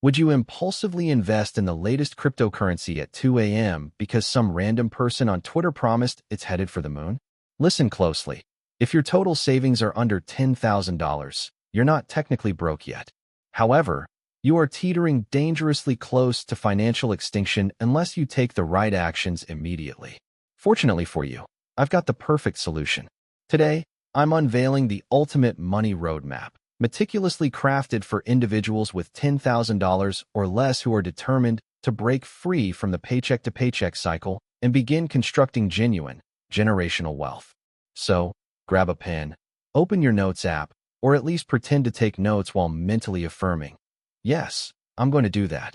Would you impulsively invest in the latest cryptocurrency at 2 a.m. because some random person on Twitter promised it's headed for the moon? Listen closely. If your total savings are under $10,000, you're not technically broke yet. However, you are teetering dangerously close to financial extinction unless you take the right actions immediately. Fortunately for you, I've got the perfect solution. Today, I'm unveiling the ultimate money roadmap, meticulously crafted for individuals with $10,000 or less who are determined to break free from the paycheck-to-paycheck cycle and begin constructing genuine, generational wealth. So, grab a pen, open your notes app, or at least pretend to take notes while mentally affirming, "Yes, I'm going to do that."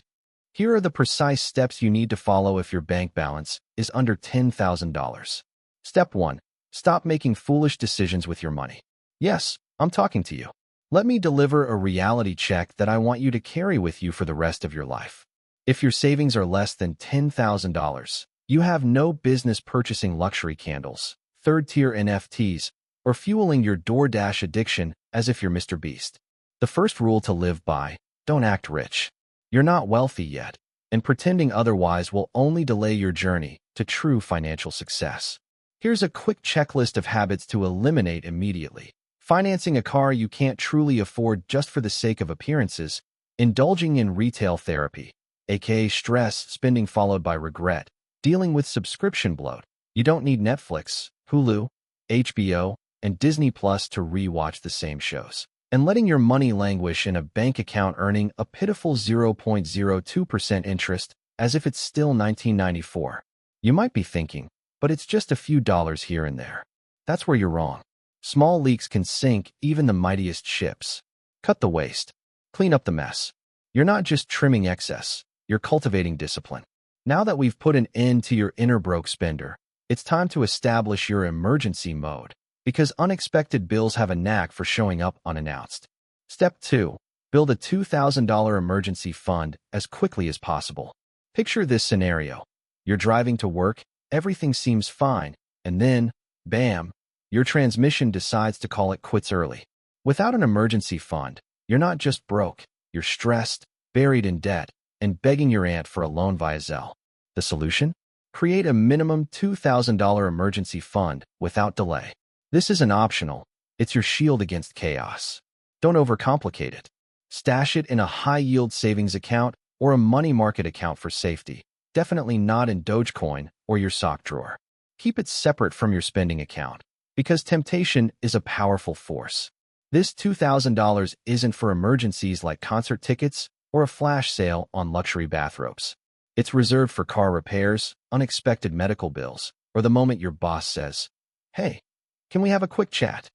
Here are the precise steps you need to follow if your bank balance is under $10,000. Step 1. Stop making foolish decisions with your money. Yes, I'm talking to you. Let me deliver a reality check that I want you to carry with you for the rest of your life. If your savings are less than $10,000, you have no business purchasing luxury candles, third-tier NFTs, or fueling your DoorDash addiction as if you're Mr. Beast. The first rule to live by: don't act rich. You're not wealthy yet, and pretending otherwise will only delay your journey to true financial success. Here's a quick checklist of habits to eliminate immediately. Financing a car you can't truly afford just for the sake of appearances, indulging in retail therapy, aka stress spending followed by regret, dealing with subscription bloat. You don't need Netflix, Hulu, HBO, and Disney Plus to re-watch the same shows. And letting your money languish in a bank account earning a pitiful 0.02% interest as if it's still 1994. You might be thinking, but it's just a few dollars here and there. That's where you're wrong. Small leaks can sink even the mightiest ships. Cut the waste. Clean up the mess. You're not just trimming excess, you're cultivating discipline. Now that we've put an end to your inner broke spender, it's time to establish your emergency mode, because unexpected bills have a knack for showing up unannounced. Step 2. Build a $2,000 emergency fund as quickly as possible. Picture this scenario. You're driving to work, everything seems fine, and then, bam, your transmission decides to call it quits early. Without an emergency fund, you're not just broke, you're stressed, buried in debt, and begging your aunt for a loan via Zelle. The solution? Create a minimum $2,000 emergency fund without delay. This isn't optional, it's your shield against chaos. Don't overcomplicate it. Stash it in a high-yield savings account or a money market account for safety. Definitely not in Dogecoin or your sock drawer. Keep it separate from your spending account, because temptation is a powerful force. This $2,000 isn't for emergencies like concert tickets or a flash sale on luxury bathrobes. It's reserved for car repairs, unexpected medical bills, or the moment your boss says, "Hey, can we have a quick chat?"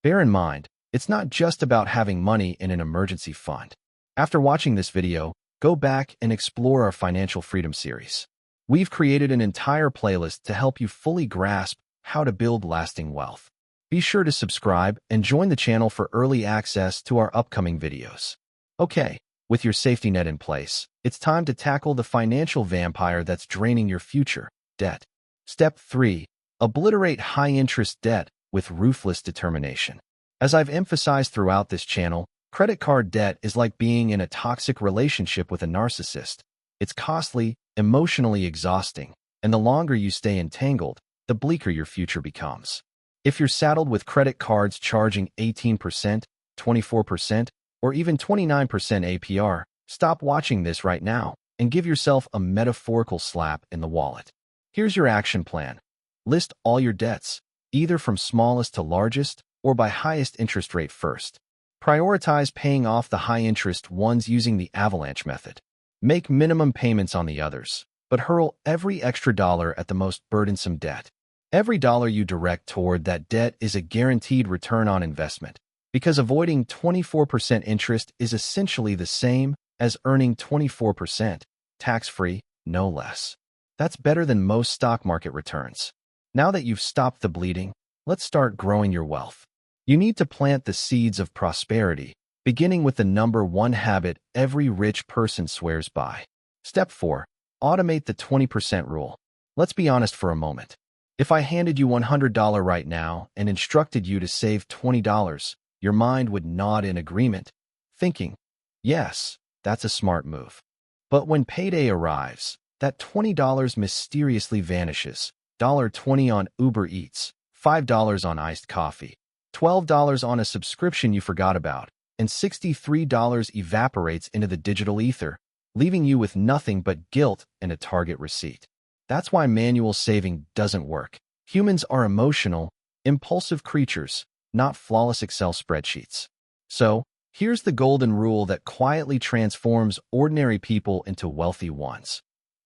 Bear in mind, it's not just about having money in an emergency fund. After watching this video, go back and explore our Financial Freedom series. We've created an entire playlist to help you fully grasp how to build lasting wealth. Be sure to subscribe and join the channel for early access to our upcoming videos. Okay, with your safety net in place, it's time to tackle the financial vampire that's draining your future: debt. Step 3. Obliterate high-interest debt with ruthless determination. As I've emphasized throughout this channel, credit card debt is like being in a toxic relationship with a narcissist. It's costly, emotionally exhausting, and the longer you stay entangled, the bleaker your future becomes. If you're saddled with credit cards charging 18%, 24%, or even 29% APR, stop watching this right now and give yourself a metaphorical slap in the wallet. Here's your action plan. List all your debts, either from smallest to largest or by highest interest rate first. Prioritize paying off the high-interest ones using the avalanche method. Make minimum payments on the others, but hurl every extra dollar at the most burdensome debt. Every dollar you direct toward that debt is a guaranteed return on investment, because avoiding 24% interest is essentially the same as earning 24%, tax-free, no less. That's better than most stock market returns. Now that you've stopped the bleeding, let's start growing your wealth. You need to plant the seeds of prosperity, beginning with the number one habit every rich person swears by. Step 4. Automate the 20% rule. Let's be honest for a moment. If I handed you $100 right now and instructed you to save $20, your mind would nod in agreement, thinking, "Yes, that's a smart move. But when payday arrives, that $20 mysteriously vanishes. $20 on Uber Eats, $5 on iced coffee, $12 on a subscription you forgot about, and $63 evaporates into the digital ether, leaving you with nothing but guilt and a Target receipt. That's why manual saving doesn't work. Humans are emotional, impulsive creatures, not flawless Excel spreadsheets. So, here's the golden rule that quietly transforms ordinary people into wealthy ones.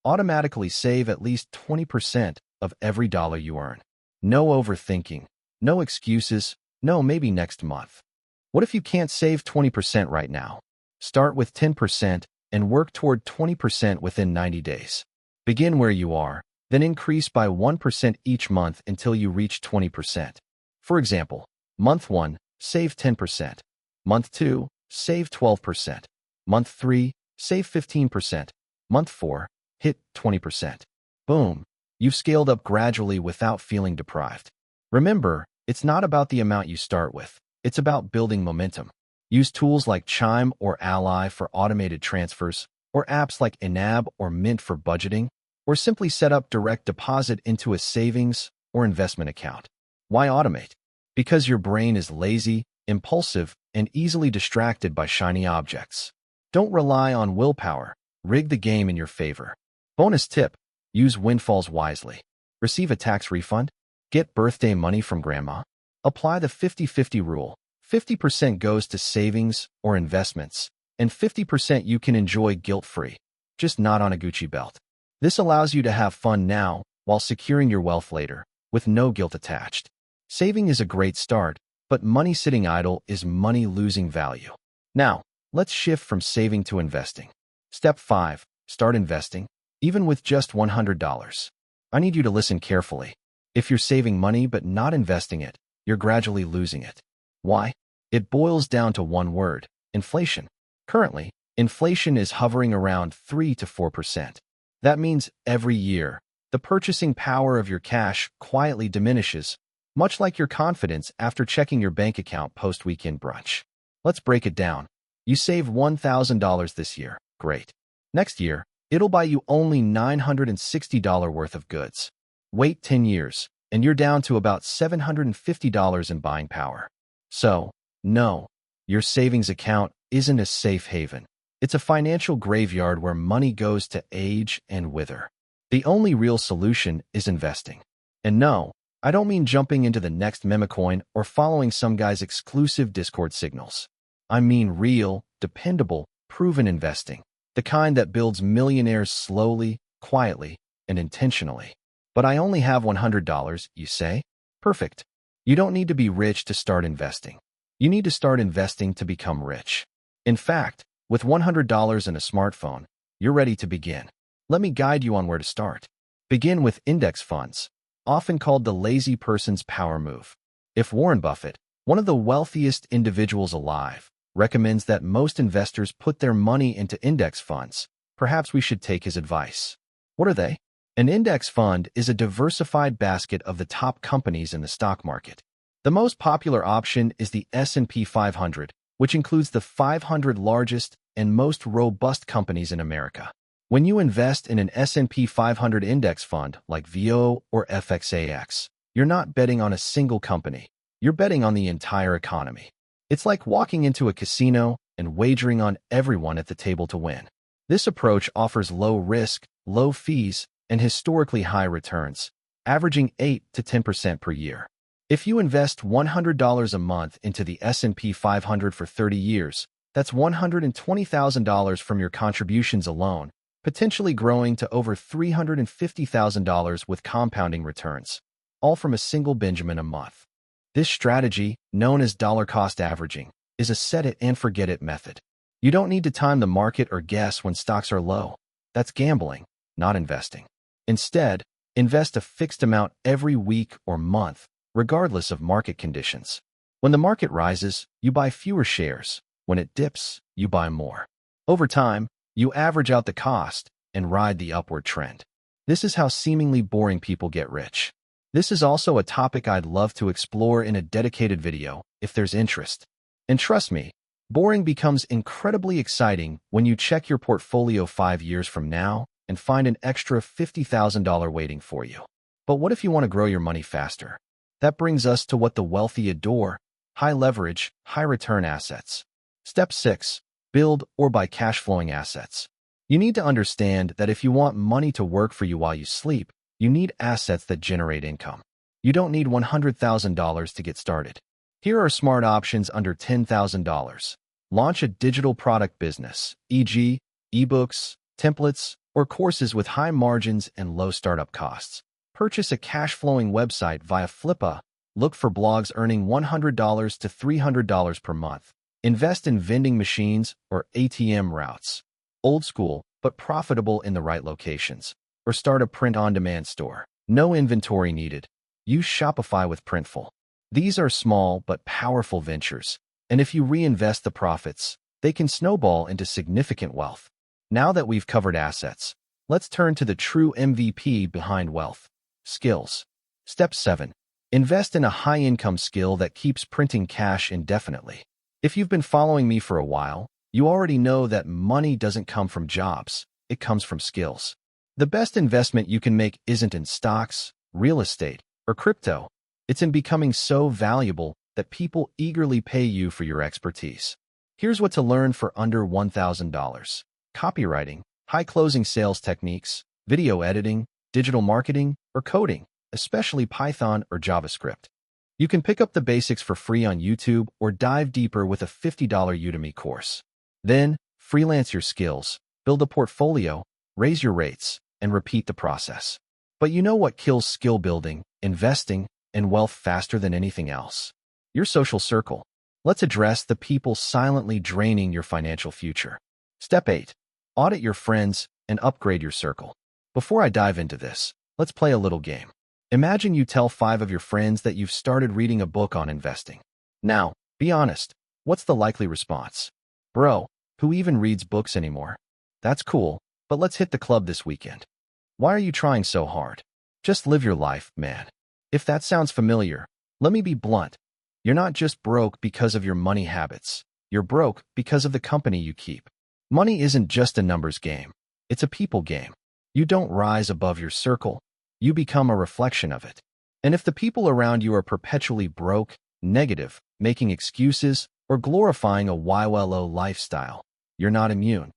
Automatically save at least 20% of every dollar you earn. No overthinking, no excuses, no maybe next month. What if you can't save 20% right now? Start with 10% and work toward 20% within 90 days. Begin where you are, then increase by 1% each month until you reach 20%. For example, month 1, save 10%. Month 2, save 12%. Month 3, save 15%. Month 4, hit 20%. Boom, you've scaled up gradually without feeling deprived. Remember, it's not about the amount you start with. It's about building momentum. Use tools like Chime or Ally for automated transfers, or apps like Enab or Mint for budgeting, or simply set up direct deposit into a savings or investment account. Why automate? Because your brain is lazy, impulsive, and easily distracted by shiny objects. Don't rely on willpower. Rig the game in your favor. Bonus tip: use windfalls wisely. Receive a tax refund? Get birthday money from grandma? Apply the 50-50 rule. 50% goes to savings or investments, and 50% you can enjoy guilt-free, just not on a Gucci belt. This allows you to have fun now while securing your wealth later, with no guilt attached. Saving is a great start, but money sitting idle is money losing value. Now, let's shift from saving to investing. Step 5. Start investing, even with just $100. I need you to listen carefully. If you're saving money but not investing it, you're gradually losing it. Why? It boils down to one word: inflation. Currently, inflation is hovering around 3 to 4%. That means every year, the purchasing power of your cash quietly diminishes, much like your confidence after checking your bank account post-weekend brunch. Let's break it down. You save $1,000 this year. Great. Next year, it'll buy you only $960 worth of goods. Wait 10 years, and you're down to about $750 in buying power. So, no, your savings account isn't a safe haven. It's a financial graveyard where money goes to age and wither. The only real solution is investing. And no, I don't mean jumping into the next meme coin or following some guy's exclusive Discord signals. I mean real, dependable, proven investing. The kind that builds millionaires slowly, quietly, and intentionally. But I only have $100, you say? Perfect. You don't need to be rich to start investing. You need to start investing to become rich. In fact, with $100 and a smartphone, you're ready to begin. Let me guide you on where to start. Begin with index funds, often called the lazy person's power move. If Warren Buffett, one of the wealthiest individuals alive, recommends that most investors put their money into index funds, perhaps we should take his advice. What are they? An index fund is a diversified basket of the top companies in the stock market. The most popular option is the S&P 500, which includes the 500 largest and most robust companies in America. When you invest in an S&P 500 index fund like VO or FXAX, you're not betting on a single company. You're betting on the entire economy. It's like walking into a casino and wagering on everyone at the table to win. This approach offers low risk, low fees, and historically high returns, averaging 8 to 10% per year. If you invest $100 a month into the S&P 500 for 30 years, that's $120,000 from your contributions alone, potentially growing to over $350,000 with compounding returns, all from a single Benjamin a month. This strategy, known as dollar cost averaging, is a set-it-and-forget-it method. You don't need to time the market or guess when stocks are low. That's gambling, not investing. Instead, invest a fixed amount every week or month, regardless of market conditions. When the market rises, you buy fewer shares. When it dips, you buy more. Over time, you average out the cost and ride the upward trend. This is how seemingly boring people get rich. This is also a topic I'd love to explore in a dedicated video, if there's interest. And trust me, Boring becomes incredibly exciting when you check your portfolio 5 years from now and find an extra $50,000 waiting for you. But what if you want to grow your money faster? That brings us to what the wealthy adore: high leverage, high return assets. Step 6. Build or buy cash flowing assets. You need to understand that if you want money to work for you while you sleep, you need assets that generate income. You don't need $100,000 to get started. Here are smart options under $10,000. Launch a digital product business, e.g., ebooks, templates, or courses with high margins and low startup costs. Purchase a cash-flowing website via Flippa. Look for blogs earning $100 to $300 per month. Invest in vending machines or ATM routes. Old school, but profitable in the right locations. Or start a print-on-demand store. No inventory needed. Use Shopify with Printful. These are small but powerful ventures, and if you reinvest the profits, they can snowball into significant wealth. Now that we've covered assets, let's turn to the true MVP behind wealth: skills. Step 7. Invest in a high-income skill that keeps printing cash indefinitely. If you've been following me for a while, you already know that money doesn't come from jobs, it comes from skills. The best investment you can make isn't in stocks, real estate, or crypto. It's in becoming so valuable that people eagerly pay you for your expertise. Here's what to learn for under $1,000. Copywriting, high closing sales techniques, video editing, digital marketing, or coding, especially Python or JavaScript. You can pick up the basics for free on YouTube or dive deeper with a $50 Udemy course. Then, freelance your skills, build a portfolio, raise your rates, and repeat the process. But you know what kills skill building, investing, and wealth faster than anything else? Your social circle. Let's address the people silently draining your financial future. Step 8. Audit your friends and upgrade your circle. Before I dive into this, let's play a little game. Imagine you tell 5 of your friends that you've started reading a book on investing. Now, be honest, what's the likely response? Bro, who even reads books anymore? That's cool, but let's hit the club this weekend. Why are you trying so hard? Just live your life, man. If that sounds familiar, let me be blunt. You're not just broke because of your money habits. You're broke because of the company you keep. Money isn't just a numbers game. It's a people game. You don't rise above your circle. You become a reflection of it. And if the people around you are perpetually broke, negative, making excuses, or glorifying a YOLO lifestyle, you're not immune.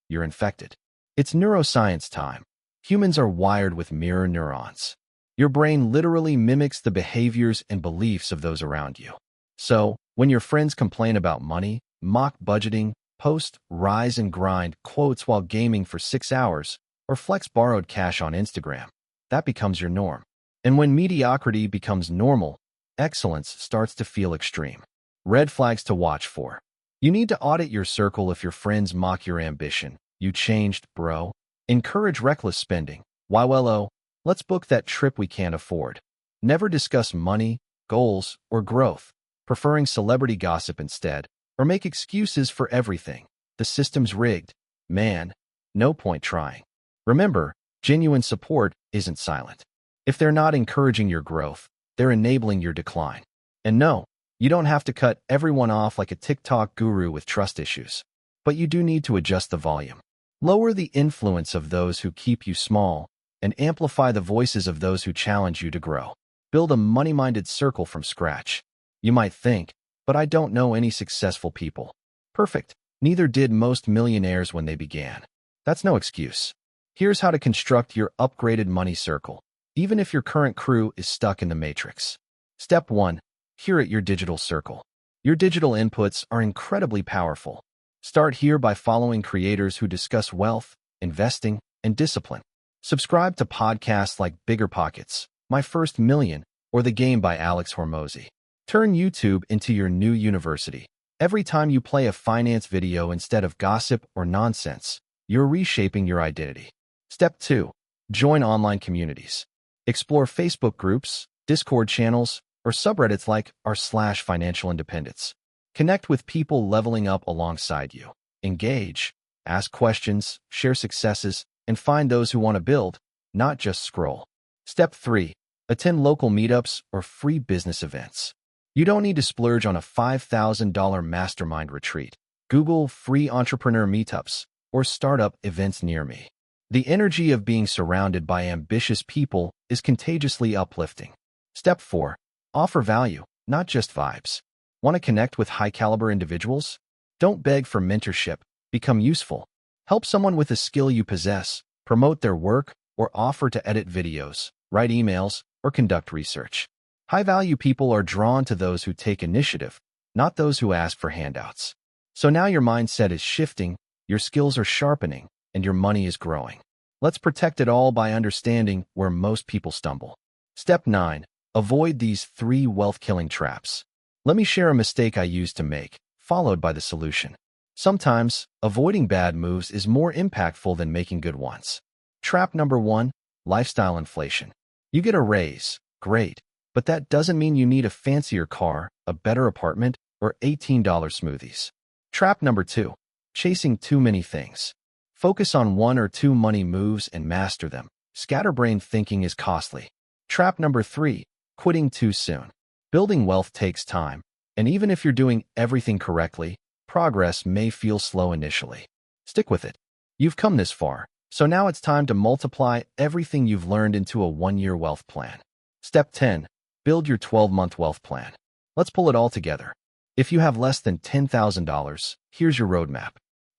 You're infected. It's neuroscience time. Humans are wired with mirror neurons. Your brain literally mimics the behaviors and beliefs of those around you. So, when your friends complain about money, mock budgeting, post rise and grind quotes while gaming for 6 hours, or flex borrowed cash on Instagram, that becomes your norm. And when mediocrity becomes normal, excellence starts to feel extreme. Red flags to watch for. You need to audit your circle if your friends mock your ambition. You changed, bro. Encourage reckless spending. YOLO, let's book that trip we can't afford. Never discuss money, goals, or growth, preferring celebrity gossip instead, or make excuses for everything. The system's rigged. Man, no point trying. Remember, genuine support isn't silent. If they're not encouraging your growth, they're enabling your decline. And no, you don't have to cut everyone off like a TikTok guru with trust issues. But you do need to adjust the volume. Lower the influence of those who keep you small, and amplify the voices of those who challenge you to grow. Build a money-minded circle from scratch. You might think, but I don't know any successful people. Perfect. Neither did most millionaires when they began. That's no excuse. Here's how to construct your upgraded money circle, even if your current crew is stuck in the matrix. Step 1. Curate your digital circle. Your digital inputs are incredibly powerful. Start here by following creators who discuss wealth, investing, and discipline. Subscribe to podcasts like Bigger Pockets, My First Million, or The Game by Alex Hormozy. Turn YouTube into your new university. Every time you play a finance video instead of gossip or nonsense, you're reshaping your identity. Step 2. Join online communities. Explore Facebook groups, Discord channels, or subreddits like r/financial independence. Connect with people leveling up alongside you. Engage, ask questions, share successes, and find those who want to build, not just scroll. Step 3. Attend local meetups or free business events. You don't need to splurge on a $5,000 mastermind retreat. Google free entrepreneur meetups or startup events near me. The energy of being surrounded by ambitious people is contagiously uplifting. Step 4. Offer value, not just vibes. Want to connect with high-caliber individuals? Don't beg for mentorship. Become useful. Help someone with a skill you possess, promote their work, or offer to edit videos, write emails, or conduct research. High-value people are drawn to those who take initiative, not those who ask for handouts. So now your mindset is shifting, your skills are sharpening, and your money is growing. Let's protect it all by understanding where most people stumble. Step 9. Avoid these 3 wealth-killing traps. Let me share a mistake I used to make, followed by the solution. Sometimes, avoiding bad moves is more impactful than making good ones. Trap number 1. Lifestyle inflation. You get a raise, great, but that doesn't mean you need a fancier car, a better apartment, or $18 smoothies. Trap number 2. Chasing too many things. Focus on 1 or 2 money moves and master them. Scatterbrained thinking is costly. Trap number 3. Quitting too soon. Building wealth takes time, and even if you're doing everything correctly, progress may feel slow initially. Stick with it. You've come this far, so now it's time to multiply everything you've learned into a 1-year wealth plan. Step 10. Build your 12-month wealth plan. Let's pull it all together. If you have less than $10,000, here's your roadmap.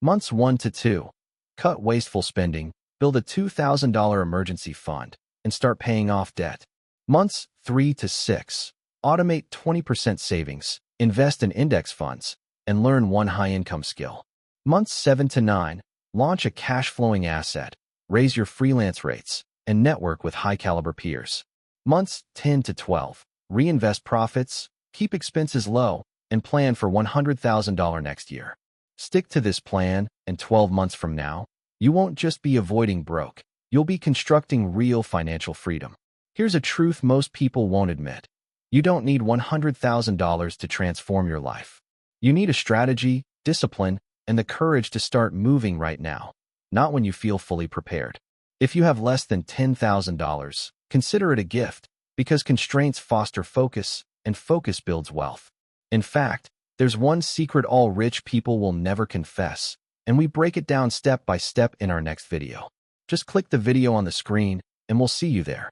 Months 1 to 2. Cut wasteful spending, build a $2,000 emergency fund, and start paying off debt. Months 3 to 6. Automate 20% savings, invest in index funds, and learn 1 high-income skill. Months 7 to 9. Launch a cash-flowing asset, raise your freelance rates, and network with high-caliber peers. Months 10 to 12. Reinvest profits, keep expenses low, and plan for $100,000 next year. Stick to this plan, and 12 months from now, you won't just be avoiding broke, you'll be constructing real financial freedom. Here's a truth most people won't admit. You don't need $100,000 to transform your life. You need a strategy, discipline, and the courage to start moving right now, not when you feel fully prepared. If you have less than $10,000, consider it a gift, because constraints foster focus, and focus builds wealth. In fact, there's one secret all rich people will never confess, and we break it down step by step in our next video. Just click the video on the screen, and we'll see you there.